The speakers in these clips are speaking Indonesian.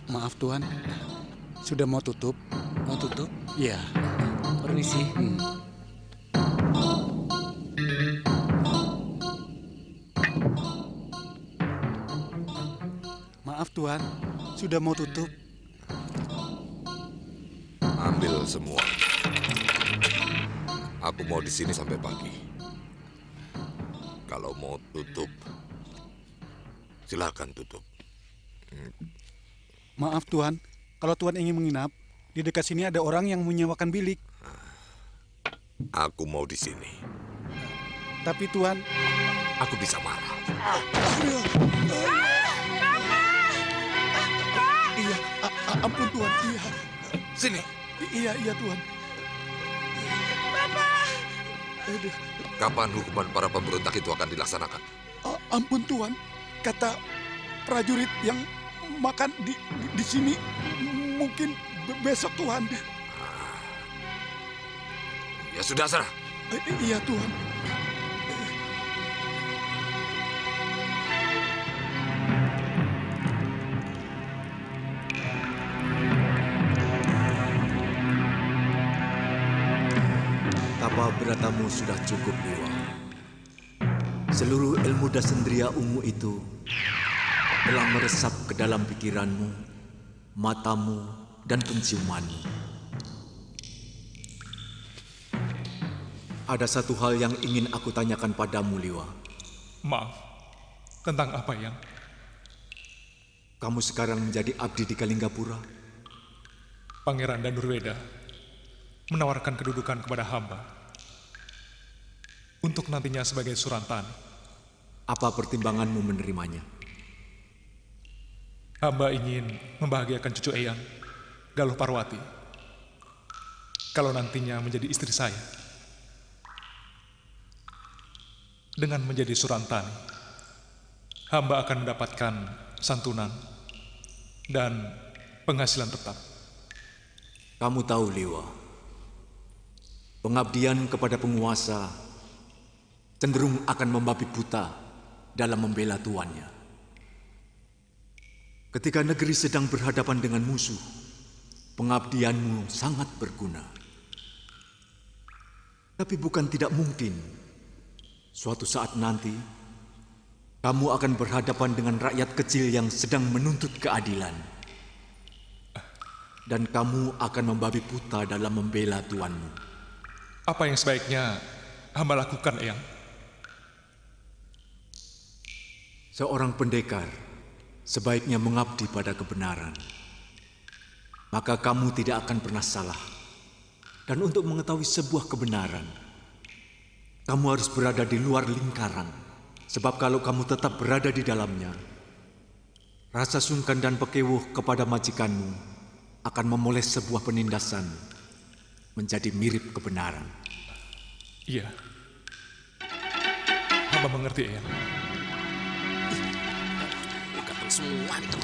Maaf Tuan, sudah mau tutup? Mau tutup? Iya. Permisi. Maaf Tuan, sudah mau tutup. Ambil semua. Aku mau di sini sampai pagi. Kalau mau tutup, silakan tutup. Maaf Tuan, kalau Tuan ingin menginap, di dekat sini ada orang yang menyewakan bilik. Aku mau di sini. Tapi Tuan... Aku bisa marah. Iya, ampun Tuan, iya. Sini. Iya Tuan. Kapan hukuman para pemberontak itu akan dilaksanakan? Ampun Tuan, kata prajurit yang makan di sini mungkin besok Tuhan. Ya sudah, sana. Iya Tuhan. Tapa beratamu sudah cukup, Dewa. Seluruh ilmu Dasendria Ungu itu telah meresap ke dalam pikiranmu, matamu, dan penciumanmu. Ada satu hal yang ingin aku tanyakan padamu, Liwa. Maaf, tentang apa, Yang? Kamu sekarang menjadi abdi di Kalinggapura. Pangeran Danurweda menawarkan kedudukan kepada hamba untuk nantinya sebagai Surantani. Apa pertimbanganmu menerimanya? Hamba ingin membahagiakan cucu Eyang, Galuh Parwati, kalau nantinya menjadi istri saya. Dengan menjadi Surantani, hamba akan mendapatkan santunan dan penghasilan tetap. Kamu tahu, Liwa, pengabdian kepada penguasa cenderung akan membabi buta dalam membela tuannya. Ketika negeri sedang berhadapan dengan musuh, pengabdianmu sangat berguna. Tapi bukan tidak mungkin, suatu saat nanti, kamu akan berhadapan dengan rakyat kecil yang sedang menuntut keadilan. Dan kamu akan membabi buta dalam membela tuanmu. Apa yang sebaiknya hamba lakukan, Eyang? Seorang pendekar sebaiknya mengabdi pada kebenaran. Maka kamu tidak akan pernah salah. Dan untuk mengetahui sebuah kebenaran, kamu harus berada di luar lingkaran. Sebab kalau kamu tetap berada di dalamnya, rasa sungkan dan pekewuh kepada majikanmu akan memoles sebuah penindasan menjadi mirip kebenaran. Iya. Hamba mengerti, Eyang. Bukan semua itu.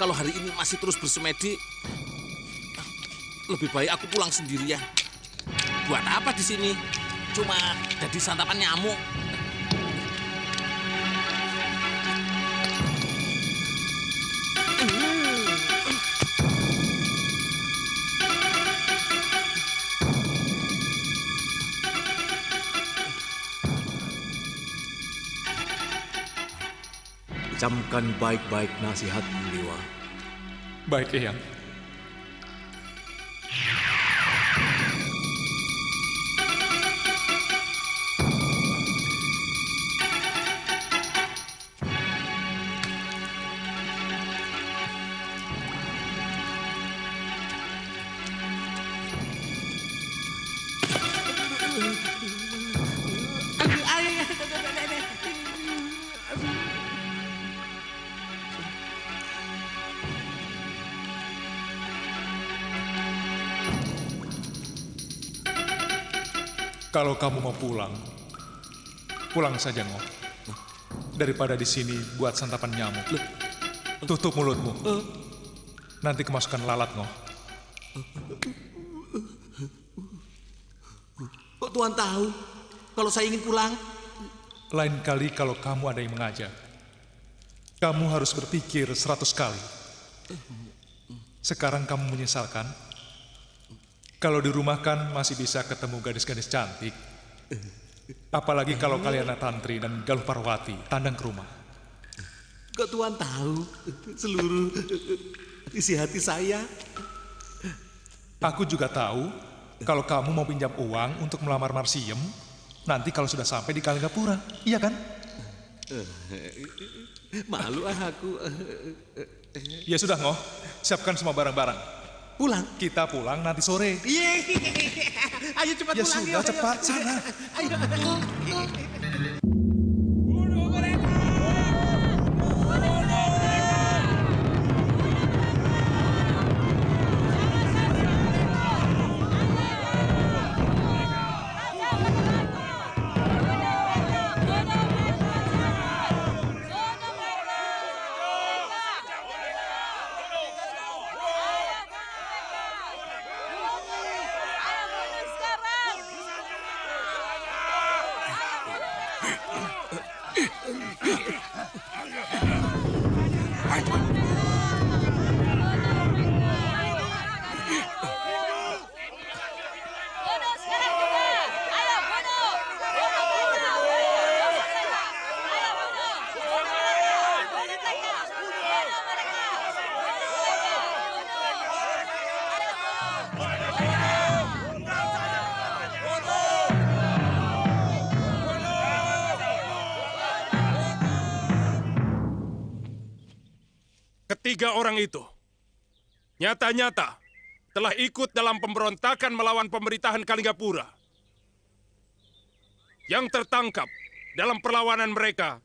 Kalau hari ini masih terus bersemedi, lebih baik aku pulang sendirian. Buat apa di sini? Cuma jadi santapan nyamuk. Camkan baik-baik nasihatmu, Liwa. Baik, Eyang. Kalau kamu mau pulang, pulang saja, Ngoh. Daripada di sini buat santapan nyamuk. Tutup mulutmu. Nanti kemasukan lalat, Ngoh. Kok Tuan tahu kalau saya ingin pulang? Lain kali kalau kamu ada yang mengajak, kamu harus berpikir 100 kali. Sekarang kamu menyesalkan? Kalau di rumah kan masih bisa ketemu gadis-gadis cantik. Apalagi kalau Kalyana Tantri dan Galuh Parwati tandang ke rumah. Kok Tuan tahu seluruh isi hati saya? Aku juga tahu kalau kamu mau pinjam uang untuk melamar Marsiem, nanti kalau sudah sampai di Kalinggapura, iya kan? Malu aku. Ya sudah, Ngoh. Siapkan semua barang-barang. Pulang? Kita pulang nanti sore. Ayo cepat Ya pulang. sudah, cepat sana. Ayo. Ketiga orang itu nyata-nyata telah ikut dalam pemberontakan melawan pemerintahan Kalinggapura. Yang tertangkap dalam perlawanan mereka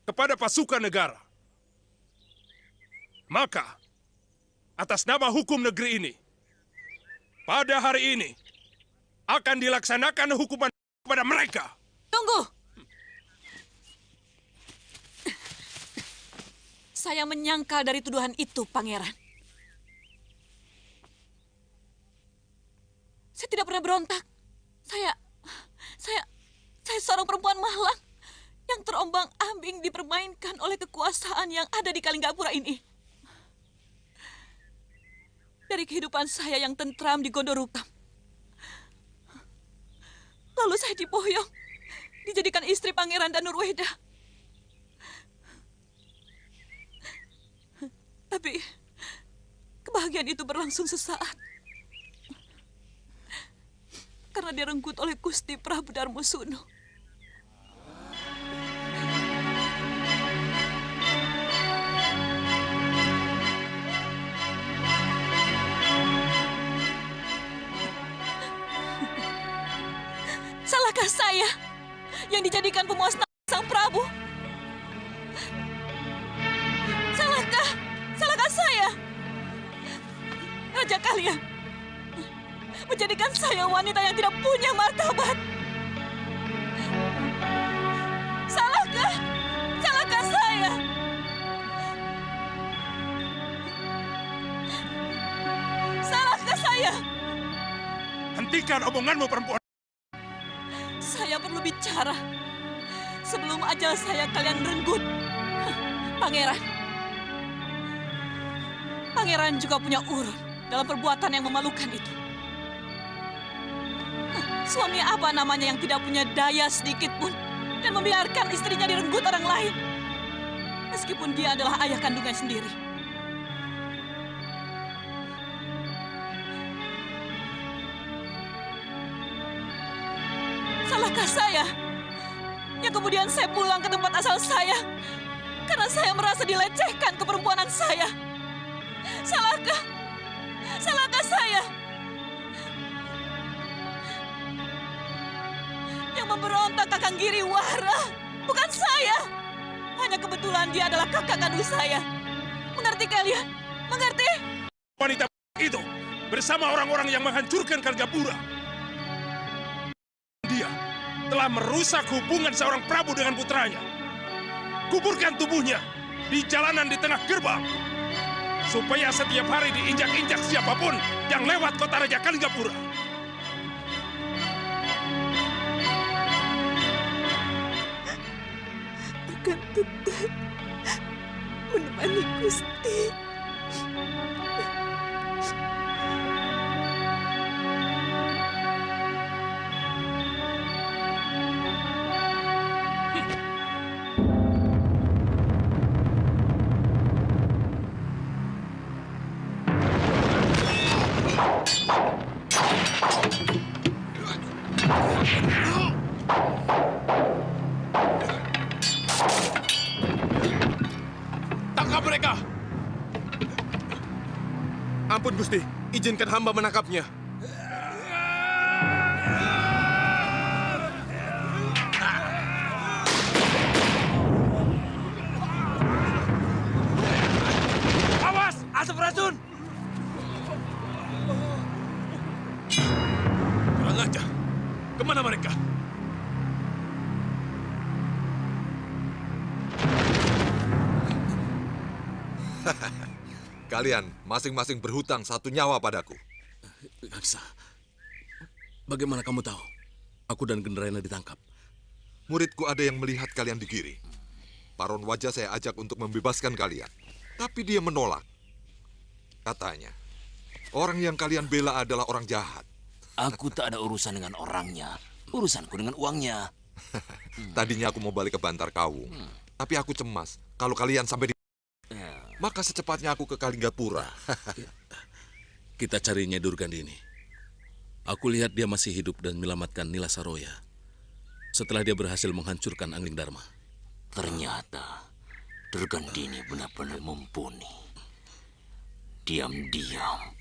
kepada pasukan negara. Maka, atas nama hukum negeri ini, pada hari ini akan dilaksanakan hukuman kepada mereka. Tunggu! Saya menyangkal dari tuduhan itu, Pangeran. Saya tidak pernah berontak. Saya seorang perempuan malang yang terombang-ambing dipermainkan oleh kekuasaan yang ada di Kalinggapura ini. Dari kehidupan saya yang tentram di Gondorukam. Lalu saya diboyong, dijadikan istri Pangeran Danurweda. Tapi kebahagiaan itu berlangsung sesaat. Karena direnggut oleh Gusti Prabu Darmosuno. Salahkah saya yang dijadikan pemuasna sang Prabu? Salahkah saya? Raja kalian menjadikan saya wanita yang tidak punya martabat. Salahkah saya? Salahkah saya? Hentikan omonganmu, perempuan. Saya perlu bicara. Sebelum ajal saya kalian renggut. Pangeran juga punya urun dalam perbuatan yang memalukan itu. Suami apa namanya yang tidak punya daya sedikit pun dan membiarkan istrinya direnggut orang lain. Meskipun dia adalah ayah kandungnya sendiri. Salahkah saya? Yang kemudian saya pulang ke tempat asal saya karena saya merasa dilecehkan keperempuanan saya. Salahkah saya? Yang memberontak Kakang Giriwara, bukan saya. Hanya kebetulan dia adalah kakak kandung saya. Mengerti kalian? Mengerti? Wanita itu bersama orang-orang yang menghancurkan Kalinggapura. Dia telah merusak hubungan seorang Prabu dengan putranya. Kuburkan tubuhnya di jalanan di tengah gerbang, supaya setiap hari diinjak-injak siapapun yang lewat kota Raja Kalinggapura. Akan tetap menemani Gusti. Tangkap mereka! Ampun Gusti, izinkan hamba menangkapnya. Awas! Asap racun! Kurang ajar. Kemana mereka? Kalian masing-masing berhutang 1 nyawa padaku. Gaksa, bagaimana kamu tahu? Aku dan Gendarayana ditangkap. Muridku ada yang melihat kalian digiri. Paron Wajah saya ajak untuk membebaskan kalian. Tapi dia menolak. Katanya, orang yang kalian bela adalah orang jahat. Aku tak ada urusan dengan orangnya. Urusanku dengan uangnya. Tadinya aku mau balik ke Bantar Kawung. Tapi aku cemas. Kalau kalian sampai di... maka secepatnya aku ke Kalinggapura. Kita cari Nyai Durgandini. Aku lihat dia masih hidup dan menyelamatkan Nila Saroya setelah dia berhasil menghancurkan Angling Dharma. Ternyata Durgandini benar-benar mumpuni. Diam-diam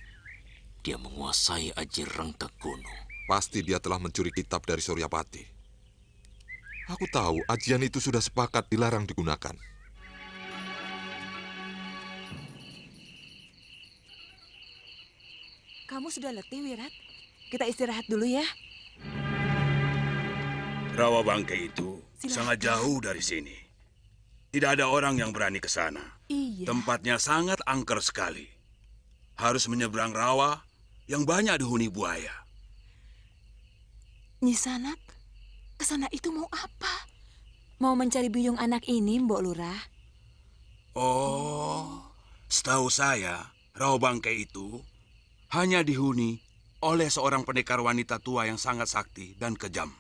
dia menguasai Aji Rengta Gunung. Pasti dia telah mencuri kitab dari Suryapati. Aku tahu ajian itu sudah sepakat dilarang digunakan. Kamu sudah letih, Wirat. Kita istirahat dulu ya. Rawa Bangkai itu Silakan. sangat jauh dari sini. Tidak ada orang yang berani ke sana. Iya. Tempatnya sangat angker sekali. Harus menyeberang rawa yang banyak dihuni buaya. Nyisanak, ke sana itu mau apa? Mau mencari buyung anak ini, Mbok Lurah? Oh, setahu saya, Rawa Bangkai itu hanya dihuni oleh seorang pendekar wanita tua yang sangat sakti dan kejam.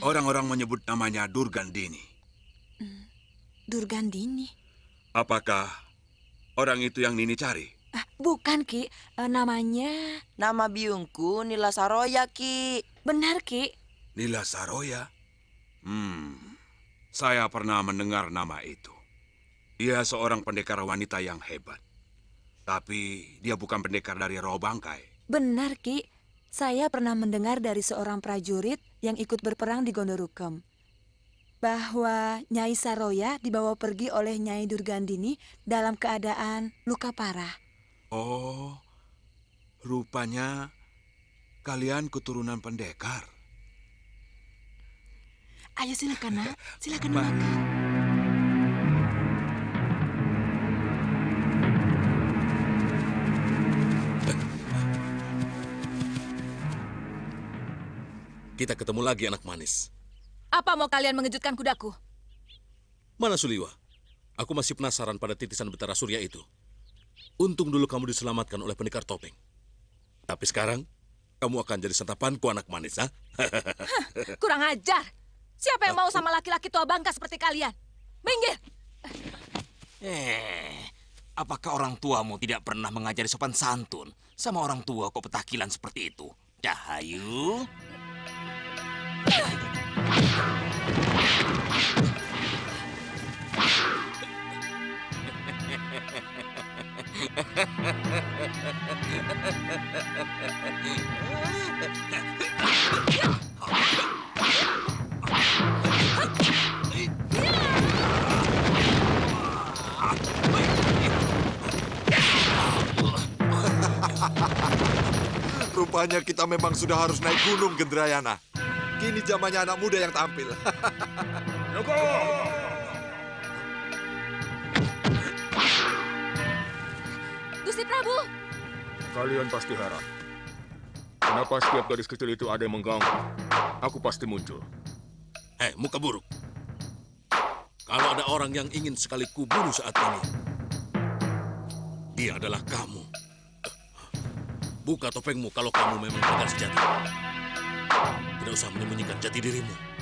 Orang-orang menyebut namanya Durgandini. Durgandini? Apakah orang itu yang Nini cari? Bukan, Ki. Namanya... Nama biungku Nila Saroya, Ki. Benar, Ki. Nila Saroya? Saya pernah mendengar nama itu. Dia seorang pendekar wanita yang hebat. Tapi dia bukan pendekar dari Rawa Bangkai. Benar, Ki. Saya pernah mendengar dari seorang prajurit yang ikut berperang di Gondorukem bahwa Nyai Saroya dibawa pergi oleh Nyai Durgandini dalam keadaan luka parah. Oh, rupanya kalian keturunan pendekar. Ayo silakan, Nak. Silakan makan. Kita ketemu lagi, anak manis. Apa mau kalian mengejutkan kudaku? Mana Suliwa? Aku masih penasaran pada titisan Betara Surya itu. Untung dulu kamu diselamatkan oleh pendekar topeng. Tapi sekarang, kamu akan jadi santapanku, anak manis, ha? Kurang ajar. Siapa yang mau sama laki-laki tua bangka seperti kalian? Minggir! Apakah orang tuamu tidak pernah mengajari sopan santun? Sama orang tua kok petakilan seperti itu? Dahayu? Rupanya kita memang sudah harus naik gunung, Gendrayana. Kini zamannya anak muda yang tampil. Gusti Prabu! Kalian pasti heran. Kenapa setiap gadis kecil itu ada yang mengganggu? Aku pasti muncul. Hei, muka buruk. Kalau ada orang yang ingin sekali kubunuh saat ini, dia adalah kamu. Buka topengmu kalau kamu memang pendekar sejati. Tidak usah menyembunyikan jati dirimu.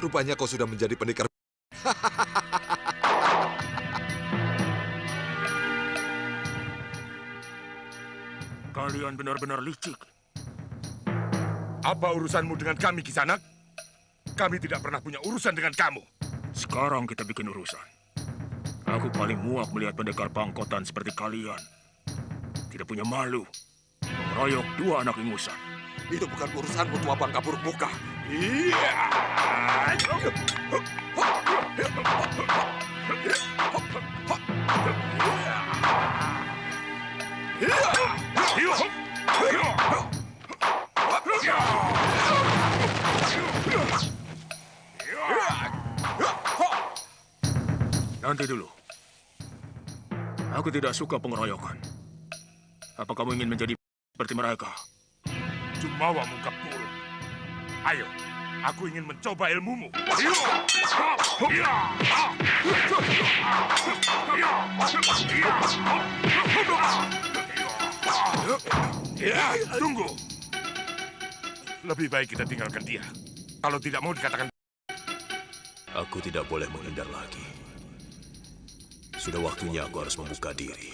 Rupanya kau sudah menjadi pendekar. Kalian benar-benar licik. Apa urusanmu dengan kami, Kisanak? Kami tidak pernah punya urusan dengan kamu. Sekarang kita bikin urusan. Aku paling muak melihat pendekar pangkotan seperti kalian. Tidak punya malu. Mengeroyok dua anak ingusan. Itu bukan urusanmu, tua bangka buruk muka. Iya. Nanti dulu. Aku tidak suka pengeroyokan. Apa kamu ingin menjadi seperti mereka? Jumawa muka buruk. Ayo, aku ingin mencoba ilmumu. Tunggu. Lebih baik kita tinggalkan dia. Kalau tidak mau dikatakan... Aku tidak boleh menghindar lagi. Sudah waktunya aku harus membuka diri.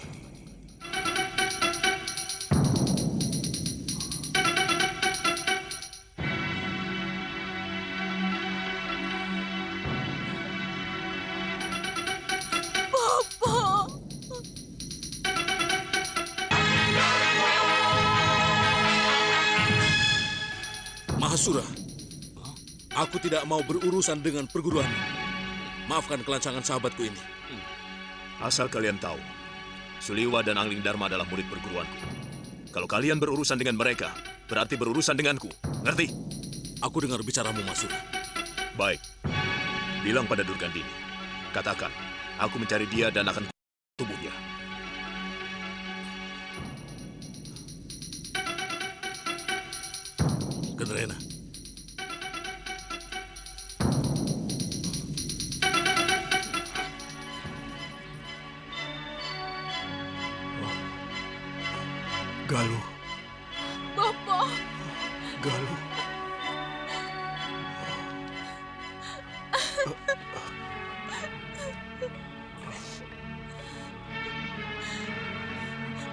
Mahasura, aku tidak mau berurusan dengan perguruan. Maafkan kelancangan sahabatku ini. Asal kalian tahu, Suliwa dan Angling Dharma adalah murid perguruanku. Kalau kalian berurusan dengan mereka, berarti berurusan denganku. Ngerti? Aku dengar bicaramu, Mahasura. Baik. Bilang pada Durgandini. Katakan, aku mencari dia dan akan tubuhnya. Kendrena. Galuh. Bopo. Galuh.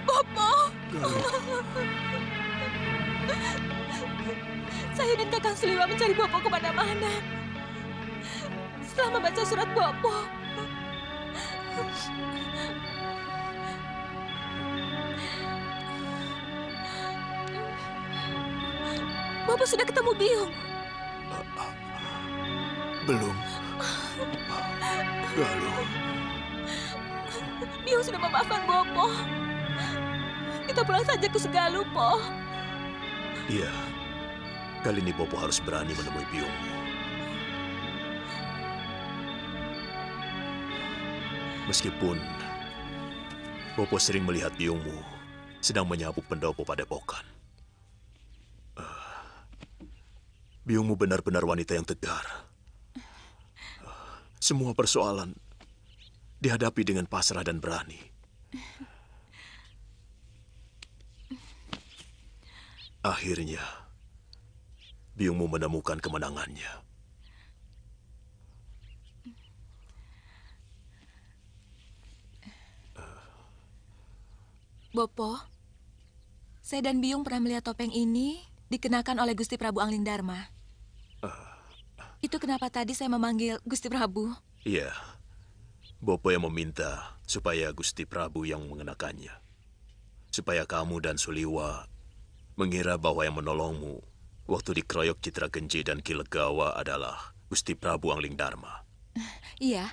Bopo. Galuh. Saya dan Kakang Suliwa mencari Bopo kemana-mana. Setelah membaca surat Bopo, Bopo sudah ketemu Biung. Belum. Galuh. Biung sudah memaafkan Bopo. Kita pulang saja ke Segalu, Po. Iya. Kali ini Bopo harus berani menemui biungmu. Meskipun Bopo sering melihat biungmu sedang menyapu pendopo padepokan. Biungmu benar-benar wanita yang tegar. Semua persoalan dihadapi dengan pasrah dan berani. Akhirnya, biungmu menemukan kemenangannya. Bopo, saya dan Biung pernah melihat topeng ini dikenakan oleh Gusti Prabu Angling Darma. Itu kenapa tadi saya memanggil Gusti Prabu? Iya, Bopo yang meminta supaya Gusti Prabu yang mengenakannya. Supaya kamu dan Suliwa mengira bahwa yang menolongmu waktu dikeroyok Citra Genji dan Ki Legawa adalah Gusti Prabu Angling Darma. Iya,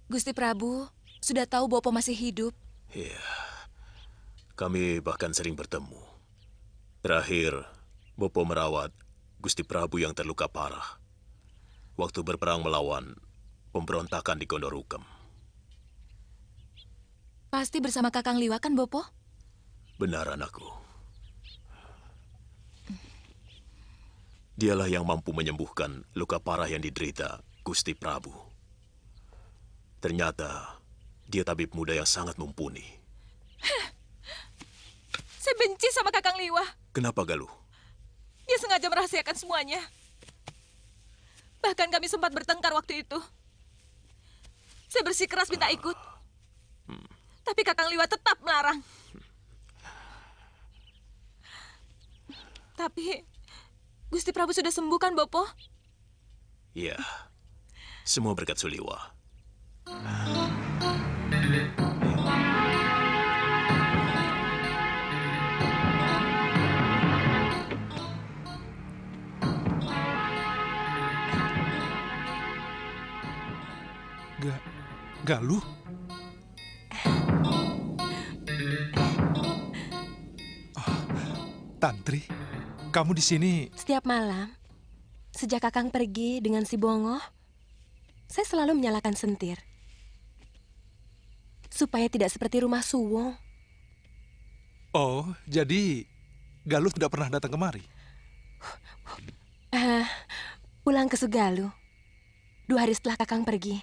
Gusti Prabu sudah tahu Bopo masih hidup. Iya, kami bahkan sering bertemu. Terakhir, Bopo merawat Gusti Prabu yang terluka parah waktu berperang melawan pemberontakan di Gondorukem. Pasti bersama Kakang Liwa kan, Bopo? Benar, anakku. Dialah yang mampu menyembuhkan luka parah yang diderita Gusti Prabu. Ternyata dia tabib muda yang sangat mumpuni. Saya benci sama Kakang Liwa. Kenapa, Galuh? Dia sengaja merahasiakan semuanya. Bahkan kami sempat bertengkar waktu itu. Saya bersikeras minta ikut. Tapi Kakang Liwa tetap melarang. Tapi Gusti Prabu sudah sembuh kan, Bopo? Iya, semua berkat Suliwa. Galuh? Tantri, kamu di sini? Setiap malam, sejak Kakang pergi dengan si Bongo, saya selalu menyalakan sentir. Supaya tidak seperti rumah Suwong. Oh, jadi Galuh tidak pernah datang kemari? Pulang ke Sugalu 2 hari setelah Kakang pergi.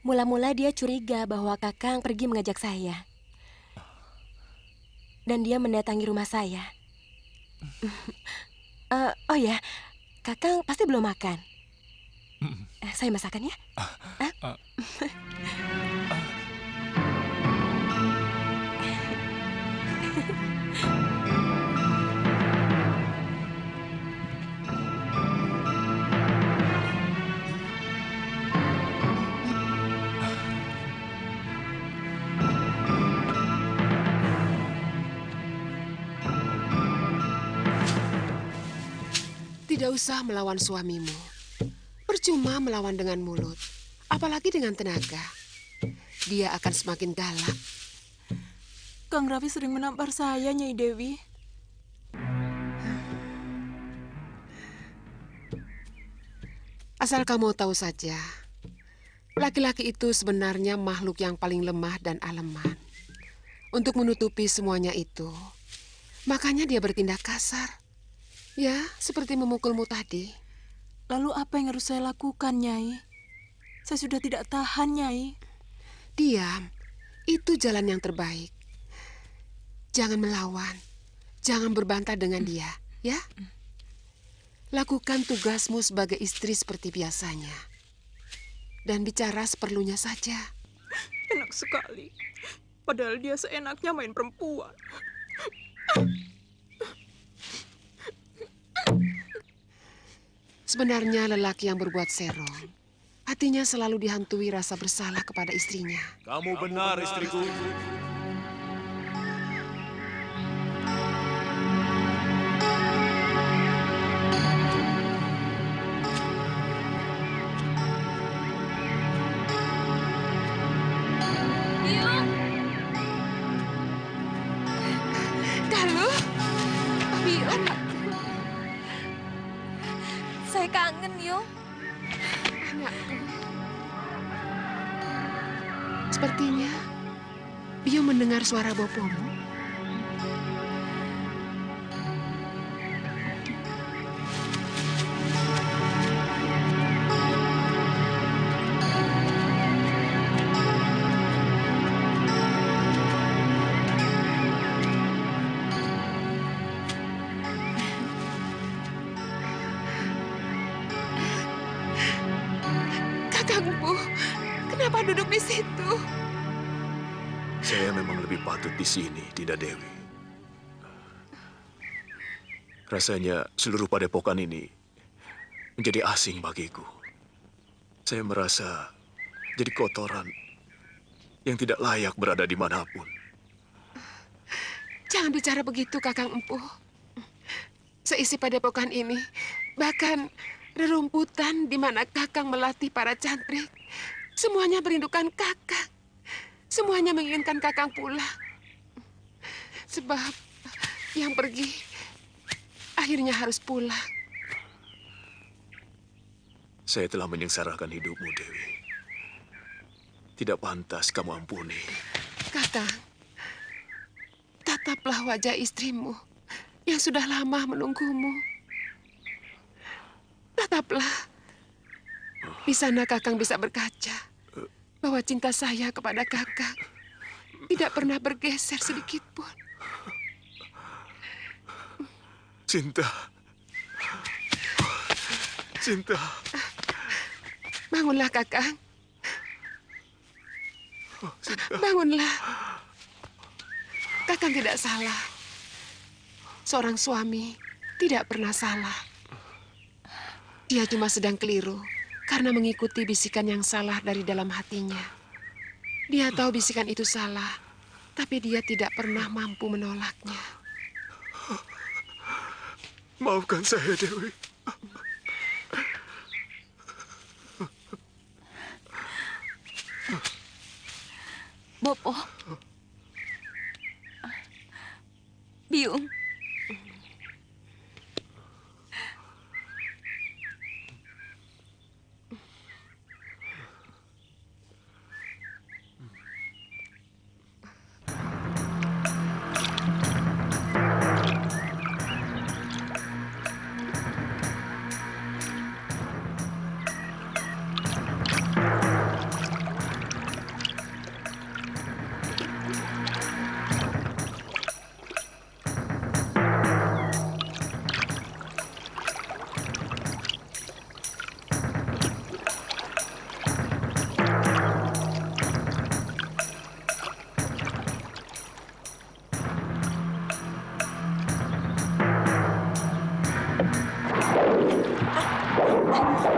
Mula-mula dia curiga bahwa Kakang pergi mengajak saya. Dan dia mendatangi rumah saya. Oh ya, Kakang pasti belum makan. Saya masakan ya. Tidak usah melawan suamimu. Percuma melawan dengan mulut, apalagi dengan tenaga. Dia akan semakin galak. Kang Raffi sering menampar saya, Nyai Dewi. Asal kamu tahu saja, laki-laki itu sebenarnya makhluk yang paling lemah dan aleman. Untuk menutupi semuanya itu, makanya dia bertindak kasar. Ya, seperti memukulmu tadi. Lalu apa yang harus saya lakukan, Nyai? Saya sudah tidak tahan, Nyai. Diam, itu jalan yang terbaik. Jangan melawan, jangan berbantah dengan dia, ya? Lakukan tugasmu sebagai istri seperti biasanya. Dan bicara seperlunya saja. Enak sekali. Padahal dia seenaknya main perempuan. Sebenarnya lelaki yang berbuat serong, hatinya selalu dihantui rasa bersalah kepada istrinya. Kamu benar, istriku. Biung! Galuh! Biung! Saya kangen, Yung. Anakku. Sepertinya Biung mendengar suara bopomu. Kakangmu, kenapa duduk di situ? Saya memang lebih patut di sini, tidak Dewi. Rasanya seluruh padepokan ini menjadi asing bagiku. Saya merasa jadi kotoran yang tidak layak berada dimanapun. Jangan bicara begitu, Kakang Empu. Seisi padepokan ini, bahkan rerumputan di mana Kakang melatih para cantrik, semuanya merindukan Kakang. Semuanya menginginkan Kakang pulang. Sebab yang pergi akhirnya harus pulang. Saya telah menyengsarakan hidupmu, Dewi. Tidak pantas kamu ampuni. Kakang, tataplah wajah istrimu yang sudah lama menunggumu. Tataplah. Di sana Kakang bisa berkaca bahwa cinta saya kepada Kakang tidak pernah bergeser sedikit pun. Cinta. Cinta. Bangunlah, Kakang. Bangunlah. Kakang tidak salah. Seorang suami tidak pernah salah. Dia cuma sedang keliru karena mengikuti bisikan yang salah dari dalam hatinya. Dia tahu bisikan itu salah, tapi dia tidak pernah mampu menolaknya. Maafkan saya, Dewi. Bopo. Biung.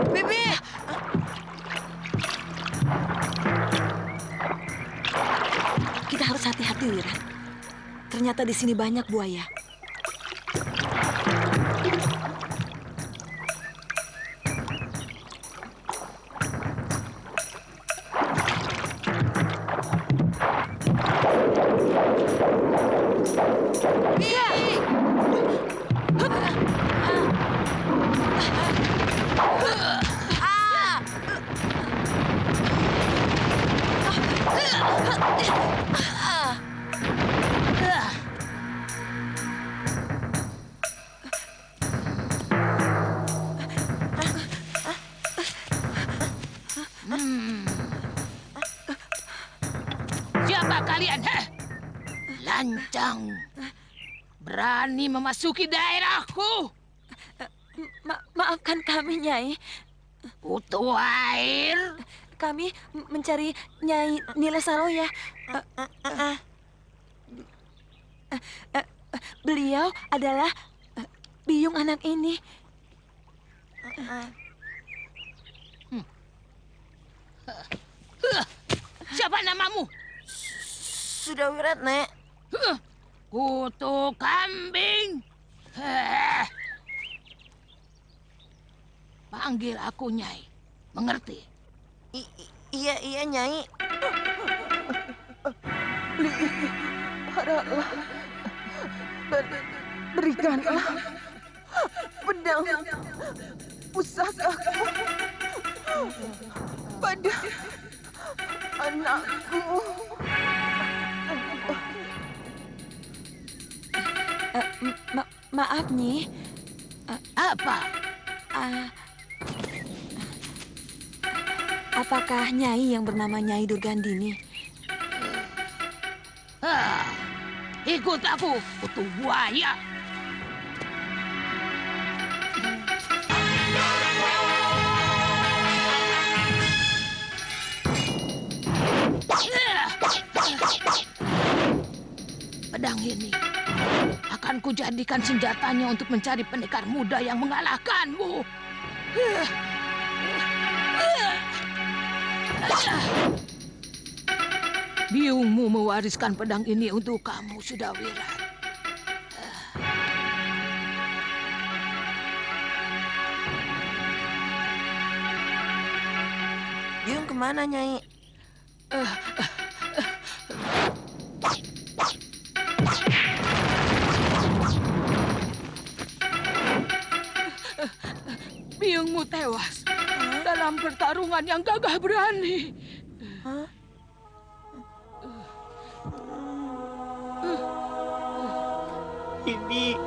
Bibi! Kita harus hati-hati, Wira. Ternyata di sini banyak buaya. Siapa kalian, heh? Lancang. Berani memasuki daerahku. Maafkan kami, Nyai. Butuh air? Kami mencari Nyai Nila Saroya. Beliau adalah biung anak ini. Siapa namamu? Sudah Wiratne. Kutu kambing. Panggil aku Nyai. Mengerti? Iya, Nyai. Haraplah. Berikanlah pedang pusakaku pada anakku. Maaf, Nyi. Apa? Apakah Nyai yang bernama Nyai Durgandini? Ikut aku, kutu buaya. Pedang ini akan akan kujadikan senjatanya untuk mencari pendekar muda yang mengalahkanmu. Biungmu mewariskan pedang ini untuk kamu, Sudawirat. Biung kemana, Nyai? Biungmu tewas dalam pertarungan yang gagah berani. Bibi.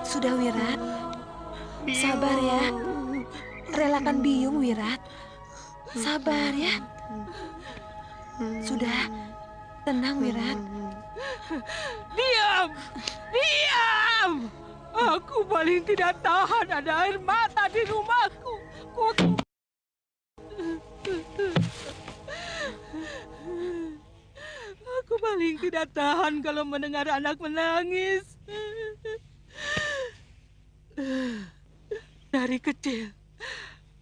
Sudah, Wirat. Sabar ya. Relakan Biung, Wirat. Sabar ya. Sudah. Tenang, Wirat. Diam! Diam! Aku paling tidak tahan ada air mata di rumahku. Aku paling tidak tahan kalau mendengar anak menangis. Dari kecil,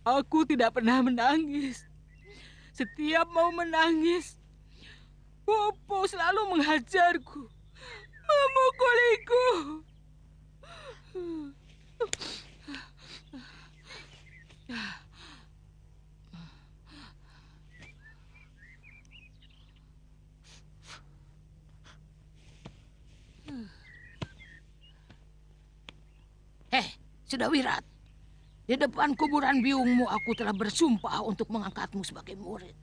aku tidak pernah menangis. Setiap mau menangis, Bopo selalu menghajarku, memukuliku. Sudawirat, di depan kuburan biungmu aku telah bersumpah untuk mengangkatmu sebagai murid.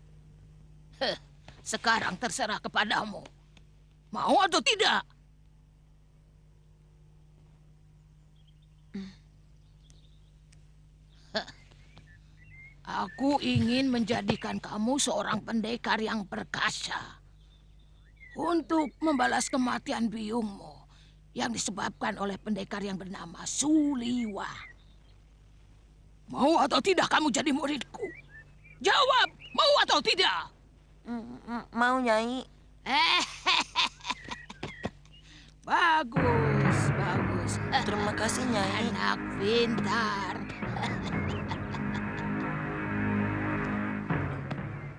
Sekarang terserah kepadamu. Mau atau tidak? Aku ingin menjadikan kamu seorang pendekar yang perkasa untuk membalas kematian biungmu yang disebabkan oleh pendekar yang bernama Suliwa. Mau atau tidak kamu jadi muridku? Jawab, mau atau tidak? Mau, Nyai. Bagus, bagus. Terima kasih, Nyai. Anak pintar.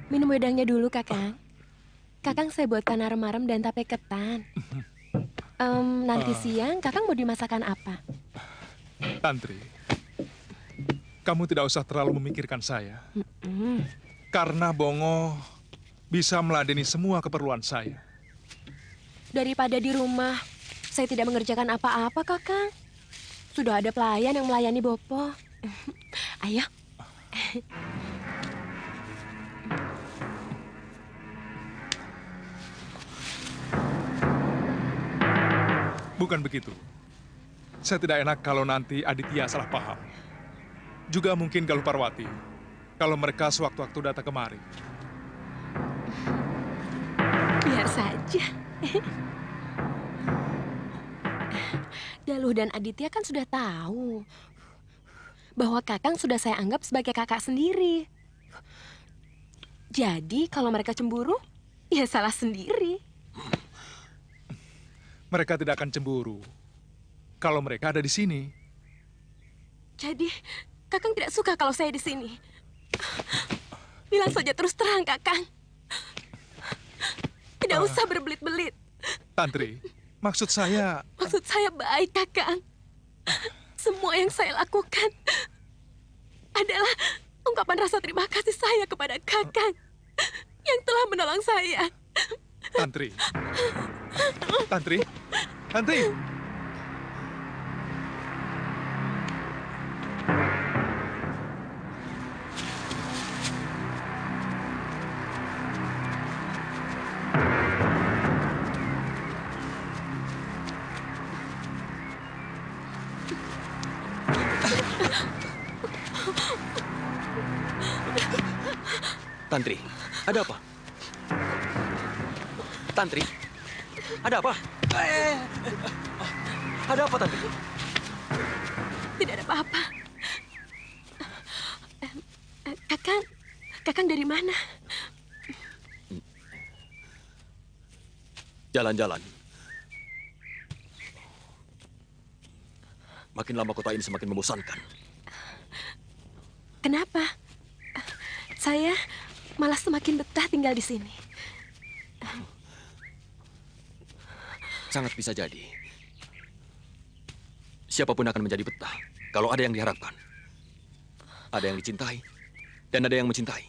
Minum wedangnya dulu, Kakang. Kakang saya buatkan arem-arem dan tape ketan. Nanti siang Kakang mau dimasakan apa? Tantri, kamu tidak usah terlalu memikirkan saya. Karena Bongo bisa meladeni semua keperluan saya. Daripada di rumah, saya tidak mengerjakan apa-apa, Kakang. Sudah ada pelayan yang melayani Bopo. Ayo. Bukan begitu. Saya tidak enak kalau nanti Aditya salah paham. Juga mungkin Galuh Parwati, kalau mereka sewaktu-waktu datang kemari. Biar saja. Galuh dan Aditya kan sudah tahu bahwa Kakang sudah saya anggap sebagai kakak sendiri. Jadi kalau mereka cemburu, ya salah sendiri. Mereka tidak akan cemburu kalau mereka ada di sini. Jadi, Kakang tidak suka kalau saya di sini. Bilang saja terus terang, Kakang. Tidak usah berbelit-belit. Tantri, maksud saya... Maksud saya baik, Kakang. Semua yang saya lakukan adalah ungkapan rasa terima kasih saya kepada Kakang yang telah menolong saya. Tantri. Tantri. Tantri. Tantri, ada apa? Tantri, ada apa? Ada apa, Tantri? Tidak ada apa-apa. Kakang dari mana? jalan-jalan. Makin lama kota ini semakin membosankan. Kenapa? Saya malah semakin betah tinggal di sini. Sangat bisa jadi. Siapapun akan menjadi betah kalau ada yang diharapkan. Ada yang dicintai dan ada yang mencintai.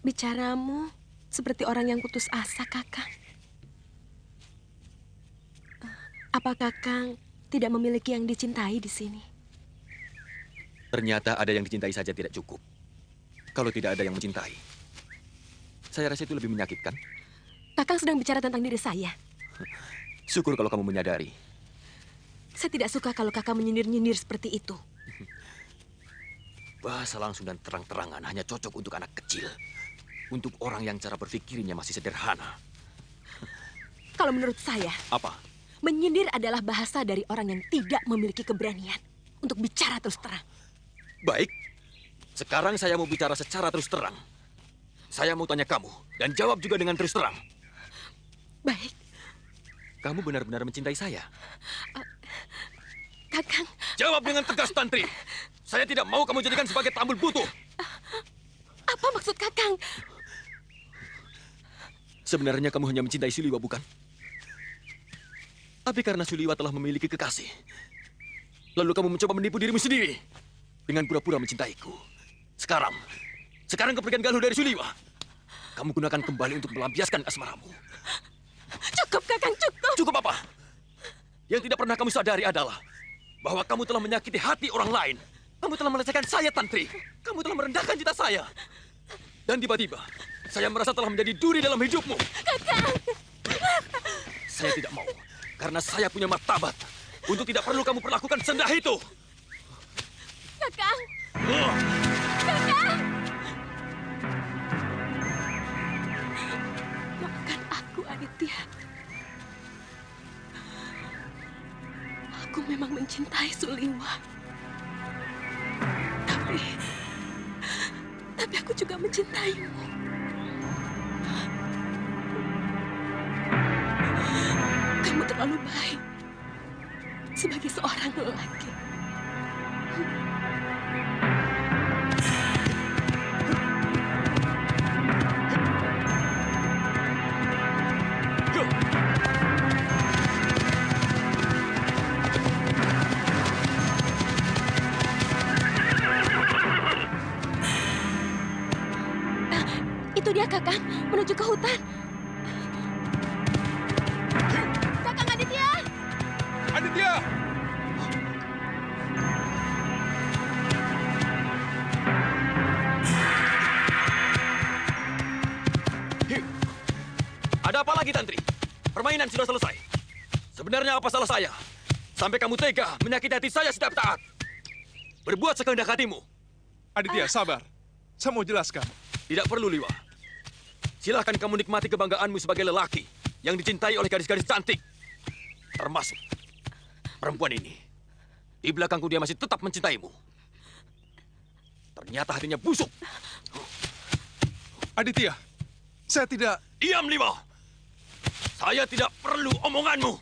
Bicaramu seperti orang yang putus asa, Kakang. Apa Kakang tidak memiliki yang dicintai di sini? Ternyata ada yang dicintai saja tidak cukup. Kalau tidak ada yang mencintai, saya rasa itu lebih menyakitkan. Kakang sedang bicara tentang diri saya. Syukur kalau kamu menyadari. Saya tidak suka kalau Kakang menyindir-nyindir seperti itu. Bahasa langsung dan terang-terangan hanya cocok untuk anak kecil. Untuk orang yang cara berpikirnya masih sederhana. Kalau menurut saya, Apa? menyindir adalah bahasa dari orang yang tidak memiliki keberanian untuk bicara terus terang. Baik. Sekarang saya mau bicara secara terus terang. Saya mau tanya kamu dan jawab juga dengan terus terang. Baik. Kamu benar-benar mencintai saya? Kakang. Jawab dengan tegas, Tantri. Saya tidak mau kamu jadikan sebagai tambul butuh. Apa maksud Kakang? Sebenarnya kamu hanya mencintai Suliwa, bukan? Tapi karena Suliwa telah memiliki kekasih, lalu kamu mencoba menipu dirimu sendiri dengan pura-pura mencintaiku. Sekarang kepergian Galuh dari Suliwa, kamu gunakan kembali untuk melampiaskan asmaramu. Cukup, Kakang, cukup. Cukup apa? Yang tidak pernah kamu sadari adalah bahwa kamu telah menyakiti hati orang lain. Kamu telah melecehkan saya, Tantri. Kamu telah merendahkan cita saya. Dan tiba-tiba, saya merasa telah menjadi duri dalam hidupmu. Kakang! Saya tidak mau, karena saya punya martabat. Untuk tidak perlu kamu perlakukan sendah itu. Kakang! Kakang! Maafkan aku, Aditya. Aku memang mencintai Suliwa. Tapi aku juga mencintaimu. Kamu terlalu baik sebagai seorang lelaki. Itu dia, Kakang, menuju ke hutan. Kakang Aditya! Aditya! Ada apa lagi, Tantri? Permainan sudah selesai. Sebenarnya apa salah saya? Sampai kamu tega menyakiti hati saya setiap saat. Berbuat sekehendak hatimu. Aditya, sabar. Saya mau jelaskan. Tidak perlu, Liwa. Silahkan kamu nikmati kebanggaanmu sebagai lelaki yang dicintai oleh gadis-gadis cantik. Termasuk perempuan ini. Di belakangku dia masih tetap mencintaimu. Ternyata hatinya busuk. Aditya, saya tidak... Diam, Liwa. Saya tidak perlu omonganmu.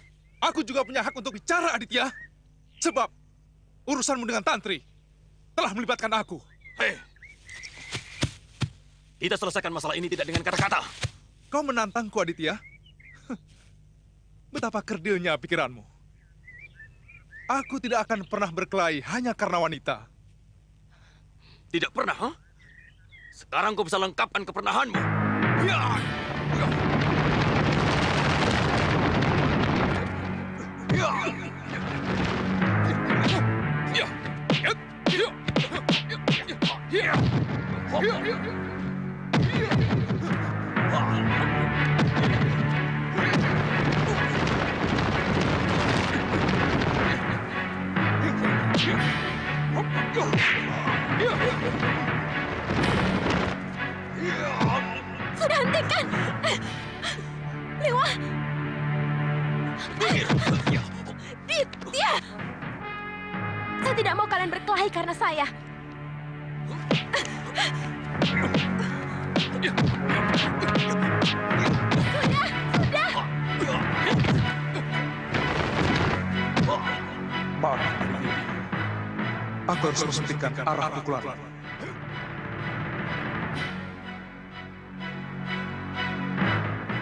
Aku juga punya hak untuk bicara, Aditya. Sebab urusanmu dengan Tantri telah melibatkan aku. Hei. Kita selesaikan masalah ini tidak dengan kata-kata. Kau menantangku, Aditya. Betapa kerdilnya pikiranmu. Aku tidak akan pernah berkelahi hanya karena wanita. Tidak pernah, ha? Sekarang kau bisa lengkapkan kepernahanmu. Ya! Ya! Ya! Ya! Ya! Ya! Sudah hentikan! Liwa! Dia! Saya tidak mau kalian berkelahi karena saya. Maaf, aku harus menghentikan arah pukulan.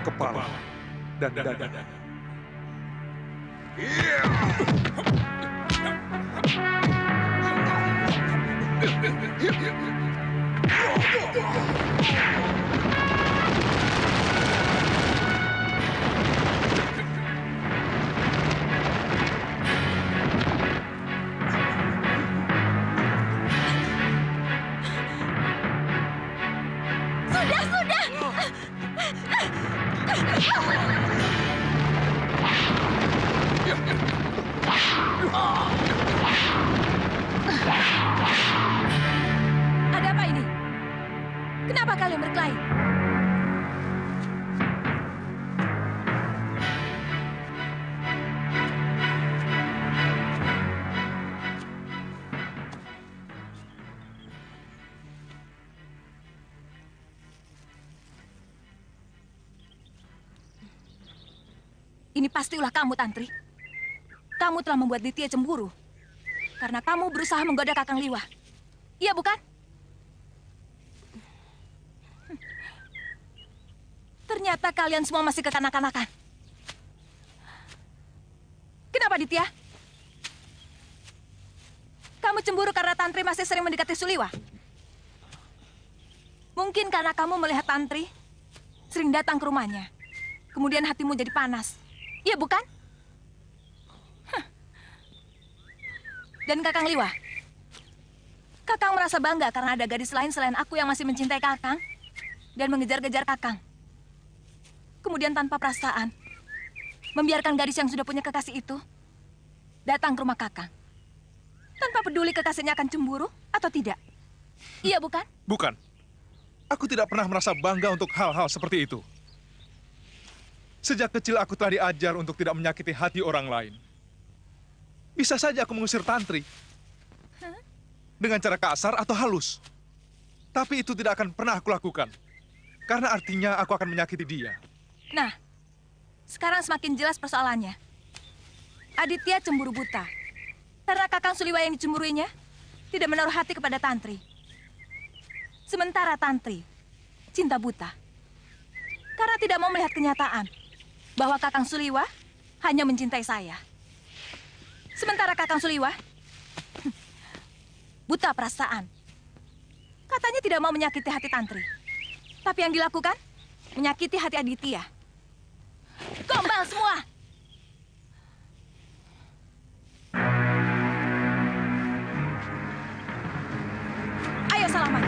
Kepala dan dada. Ada apa ini? Kenapa kalian berkelahi? Ini pasti ulah kamu, Tantri. Kamu telah membuat Ditya cemburu. Karena kamu berusaha menggoda Kakang Liwa. Iya, bukan? Ternyata kalian semua masih kekanak-kanakan. Kenapa, Ditya? Kamu cemburu karena Tantri masih sering mendekati Suliwa? Mungkin karena kamu melihat Tantri sering datang ke rumahnya. Kemudian hatimu jadi panas. Iya, bukan? Dan Kakang Liwa? Kakang merasa bangga karena ada gadis lain selain aku yang masih mencintai Kakang dan mengejar-gejar Kakang. Kemudian tanpa perasaan, membiarkan gadis yang sudah punya kekasih itu datang ke rumah Kakang. Tanpa peduli kekasihnya akan cemburu atau tidak. Iya, bukan? Bukan. Aku tidak pernah merasa bangga untuk hal-hal seperti itu. Sejak kecil aku telah diajar untuk tidak menyakiti hati orang lain. Bisa saja aku mengusir Tantri. Dengan cara kasar atau halus. Tapi itu tidak akan pernah aku lakukan. Karena artinya aku akan menyakiti dia. Nah, sekarang semakin jelas persoalannya. Aditya cemburu buta. Karena Kakang Suliwa yang dicemburuinya tidak menaruh hati kepada Tantri. Sementara Tantri cinta buta. Karena tidak mau melihat kenyataan bahwa Kakang Suliwa hanya mencintai saya. Sementara Kakang Suliwa buta perasaan. Katanya tidak mau menyakiti hati Tantri. Tapi yang dilakukan menyakiti hati Aditya. Gombal semua! Ayo salaman.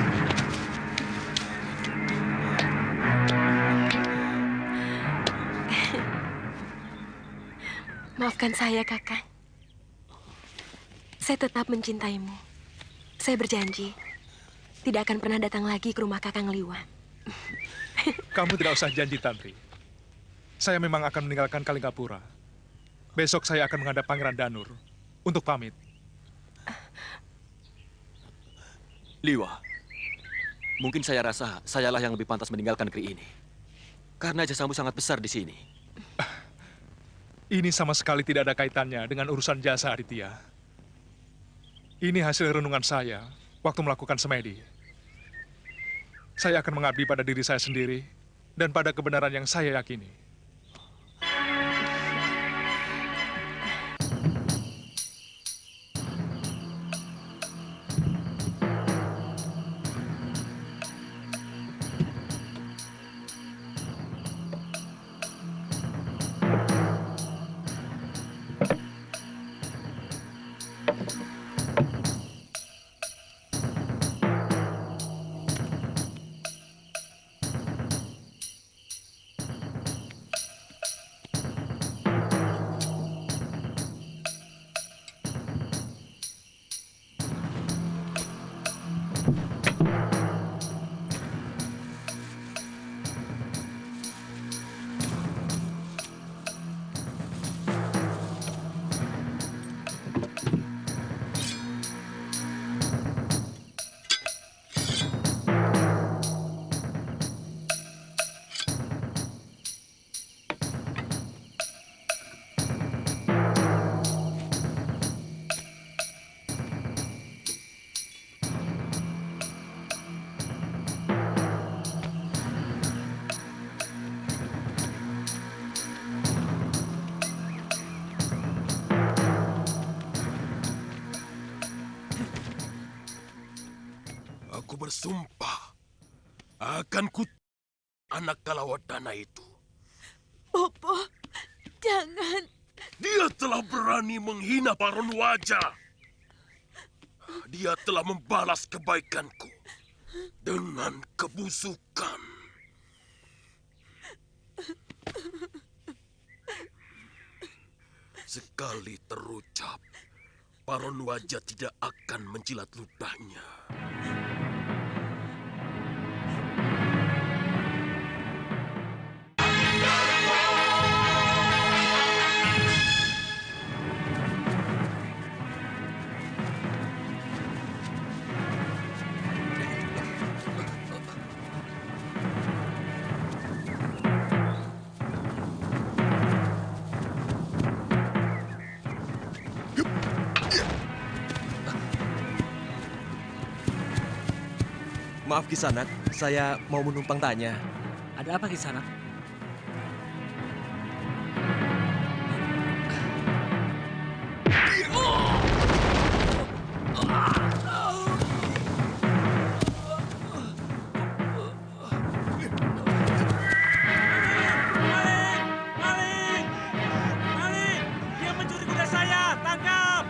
Maafkan saya, Kakang. Saya tetap mencintaimu. Saya berjanji tidak akan pernah datang lagi ke rumah Kakang Liwa. Kamu tidak usah janji, Tantri. Saya memang akan meninggalkan Kalingapura. Besok saya akan menghadap Pangeran Danur untuk pamit. Liwa, mungkin saya rasa sayalah yang lebih pantas meninggalkan negeri ini. Karena jasamu sangat besar di sini. Ini sama sekali tidak ada kaitannya dengan urusan jasa Aditya. Ini hasil renungan saya waktu melakukan semedi. Saya akan mengabdi pada diri saya sendiri dan pada kebenaran yang saya yakini. bersumpah akan anak Kalawardhana itu. Bopo, jangan. Dia telah berani menghina Paron Wajah. Dia telah membalas kebaikanku dengan kebusukan. Sekali terucap, Paron Wajah tidak akan menjilat ludahnya. Maaf Kisanak, saya mau menumpang tanya. Ada apa Kisanak? Dia mencuri kuda saya, tangkap!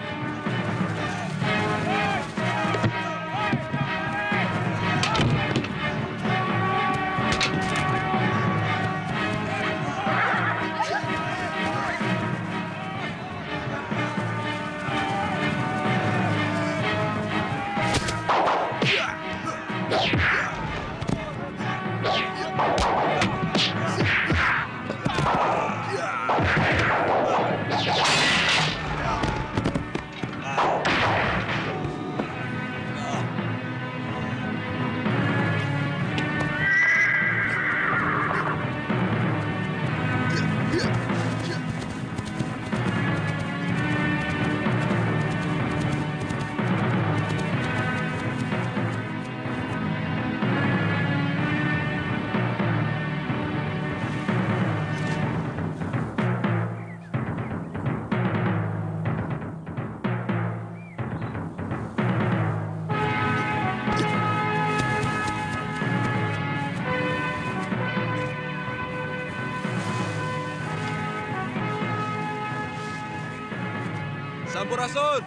Sampurasun.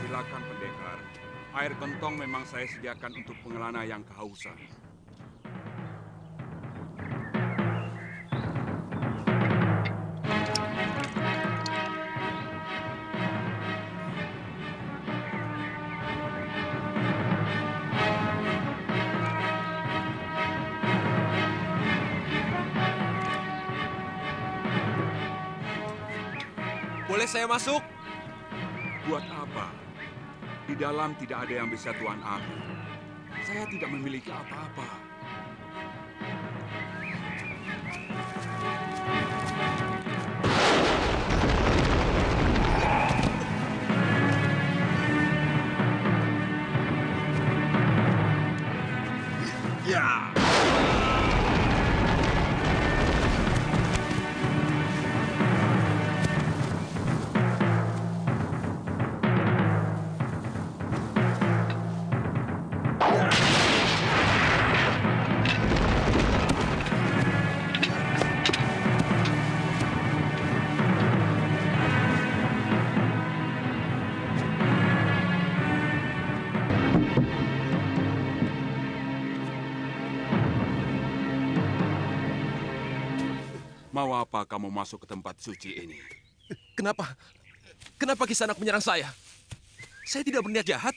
Silakan pendekar. Air gentong memang saya sediakan untuk pengelana yang kehausan. Boleh saya masuk? Buat apa? Di dalam tidak ada yang bisa Tuan ambil. Saya tidak memiliki apa-apa. Ya. Mau apa kamu masuk ke tempat suci ini? Kenapa? Kenapa Kisanak menyerang saya? Saya tidak berniat jahat.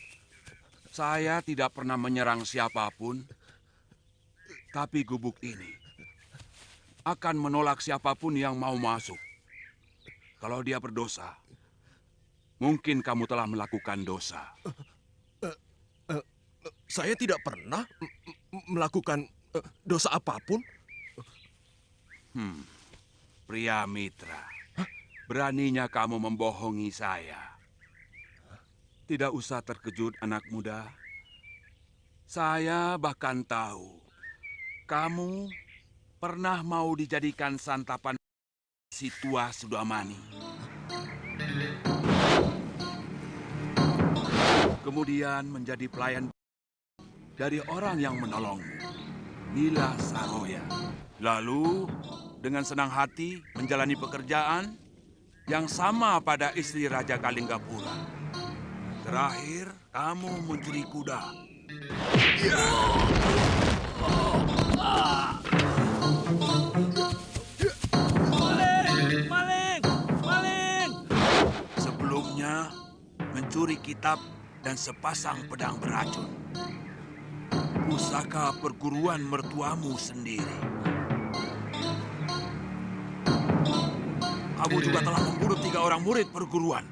Saya tidak pernah menyerang siapapun. Tapi gubuk ini akan menolak siapapun yang mau masuk. Kalau dia berdosa, mungkin kamu telah melakukan dosa. Saya tidak pernah melakukan dosa apapun. Pria mitra, beraninya kamu membohongi saya. Tidak usah terkejut, anak muda. Saya bahkan tahu kamu pernah mau dijadikan santapan si tua Sudamani. Kemudian menjadi pelayan dari orang yang menolongmu, Nila Saroya. Lalu, dengan senang hati menjalani pekerjaan yang sama pada istri Raja Kalinggapura. Terakhir, kamu mencuri kuda. Maling! Maling! Maling! Sebelumnya, mencuri kitab dan sepasang pedang beracun. Pusaka perguruan mertuamu sendiri. Kamu juga telah membunuh 3 orang murid perguruan.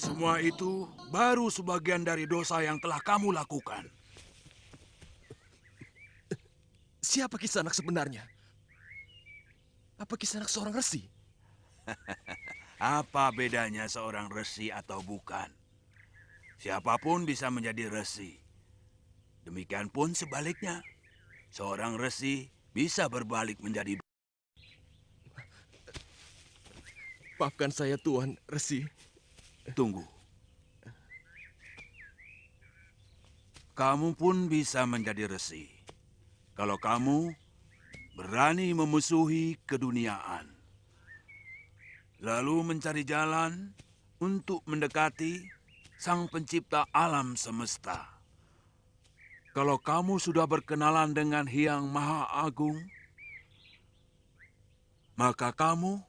Semua itu baru sebagian dari dosa yang telah kamu lakukan. Siapa Kisanak sebenarnya? Apa Kisanak seorang resi? Apa bedanya seorang resi atau bukan? Siapapun bisa menjadi resi. Demikian pun sebaliknya. Seorang resi bisa berbalik menjadi... Maafkan saya, Tuan Resi. Tunggu. Kamu pun bisa menjadi resi. Kalau kamu berani memusuhi keduniaan. Lalu mencari jalan untuk mendekati Sang Pencipta alam semesta. Kalau kamu sudah berkenalan dengan Hyang Maha Agung, maka kamu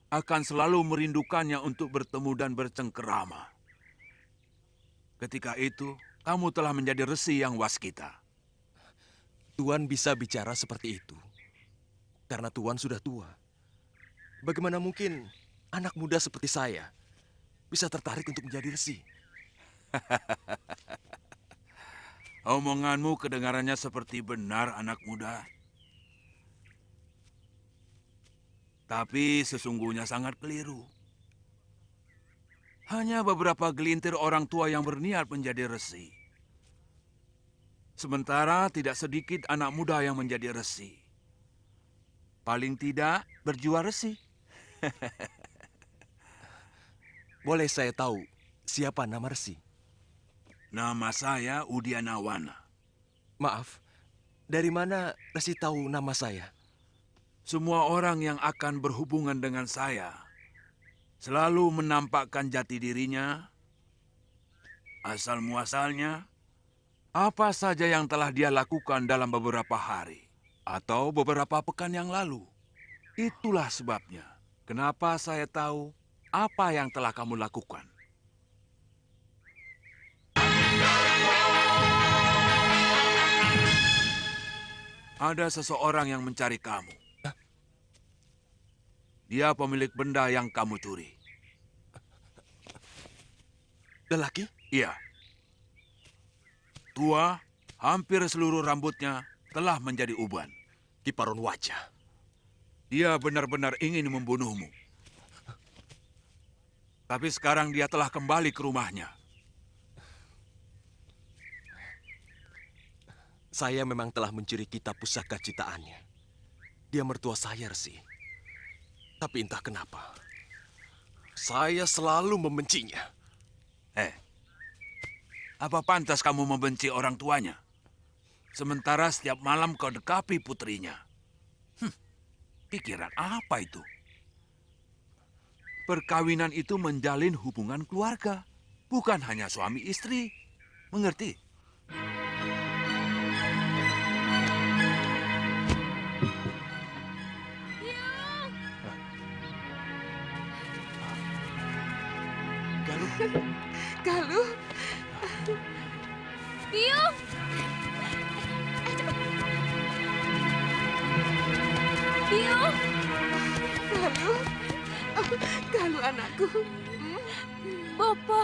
akan selalu merindukannya untuk bertemu dan bercengkerama. Ketika itu, kamu telah menjadi resi yang waskita. Tuan bisa bicara seperti itu karena Tuan sudah tua. Bagaimana mungkin anak muda seperti saya bisa tertarik untuk menjadi resi? Omonganmu kedengarannya seperti benar, anak muda. Tapi sesungguhnya sangat keliru. Hanya beberapa gelintir orang tua yang berniat menjadi resi. Sementara tidak sedikit anak muda yang menjadi resi. Paling tidak berjiwa resi. Boleh saya tahu siapa nama resi? Nama saya Udianawana. Maaf, dari mana Resi tahu nama saya? Semua orang yang akan berhubungan dengan saya selalu menampakkan jati dirinya, asal-muasalnya, apa saja yang telah dia lakukan dalam beberapa hari atau beberapa pekan yang lalu. Itulah sebabnya kenapa saya tahu apa yang telah kamu lakukan. Ada seseorang yang mencari kamu. Dia pemilik benda yang kamu curi. Lelaki? Iya. Tua, hampir seluruh rambutnya telah menjadi uban. Kiparon wajah. Dia benar-benar ingin membunuhmu. Tapi sekarang dia telah kembali ke rumahnya. Saya memang telah mencuri kitab pusaka ciptaannya. Dia mertua saya, Resi. Tapi entah kenapa, saya selalu membencinya. Apa pantas kamu membenci orang tuanya? Sementara setiap malam kau dekapi putrinya. Pikiran apa itu? Perkawinan itu menjalin hubungan keluarga, bukan hanya suami istri. Mengerti? Galuh. Biyung! Biyung! Galuh. Galuh anakku. Bopo.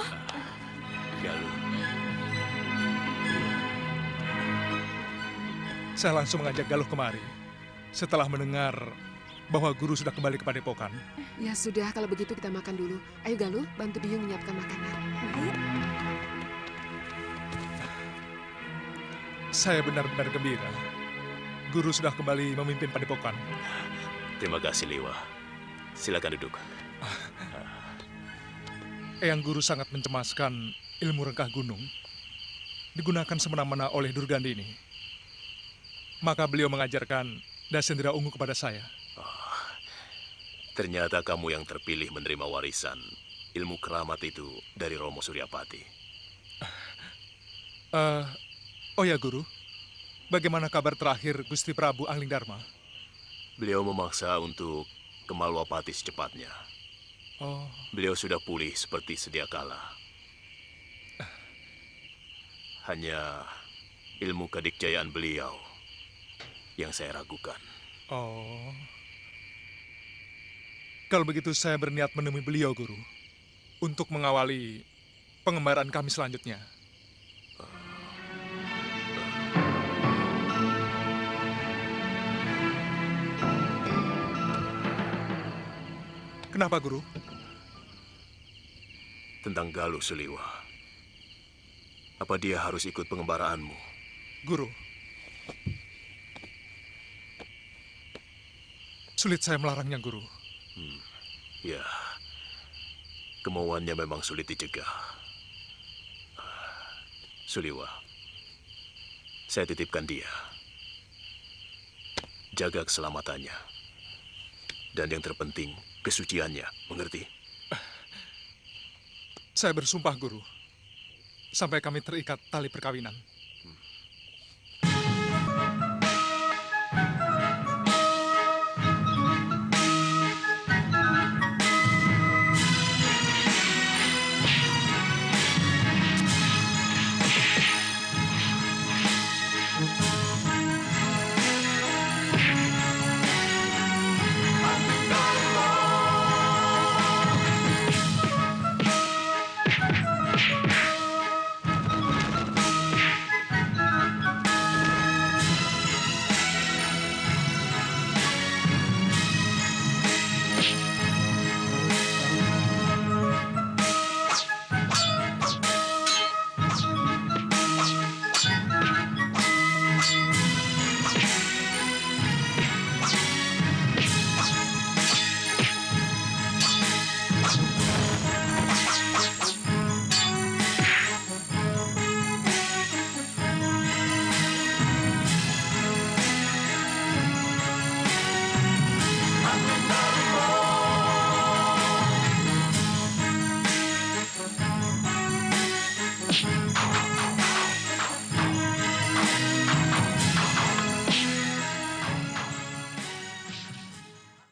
Galuh. Saya langsung mengajak Galuh kemari. Setelah mendengar bahwa guru sudah kembali ke padepokan. Ya sudah, kalau begitu kita makan dulu. Ayo Galuh, bantu Biyung menyiapkan makanan. Ayo. Saya benar-benar gembira. Guru sudah kembali memimpin padepokan. Terima kasih, Liwa. Silakan duduk. Eyang Guru sangat mencemaskan ilmu rengkah gunung digunakan semena-mena oleh Durgandini, maka beliau mengajarkan Dasendra Ungu kepada saya. Ternyata kamu yang terpilih menerima warisan ilmu keramat itu dari Romo Suryapati. Oh ya, Guru. Bagaimana kabar terakhir Gusti Prabu Anglingdarma? Beliau memaksa untuk ke Malwapati secepatnya. Oh. Beliau sudah pulih seperti sedia kala. Hanya ilmu kedikjayaan beliau yang saya ragukan. Oh. Kalau begitu saya berniat menemui beliau, Guru, untuk mengawali pengembaraan kami selanjutnya. Kenapa, Guru? Tentang Galuh Suliwa. Apa dia harus ikut pengembaraanmu? Guru, sulit saya melarangnya, Guru. Ya, kemauannya memang sulit dicegah. Suliwa, saya titipkan dia. Jaga keselamatannya. Dan yang terpenting, kesuciannya, mengerti? Saya bersumpah, Guru. Sampai kami terikat tali perkawinan.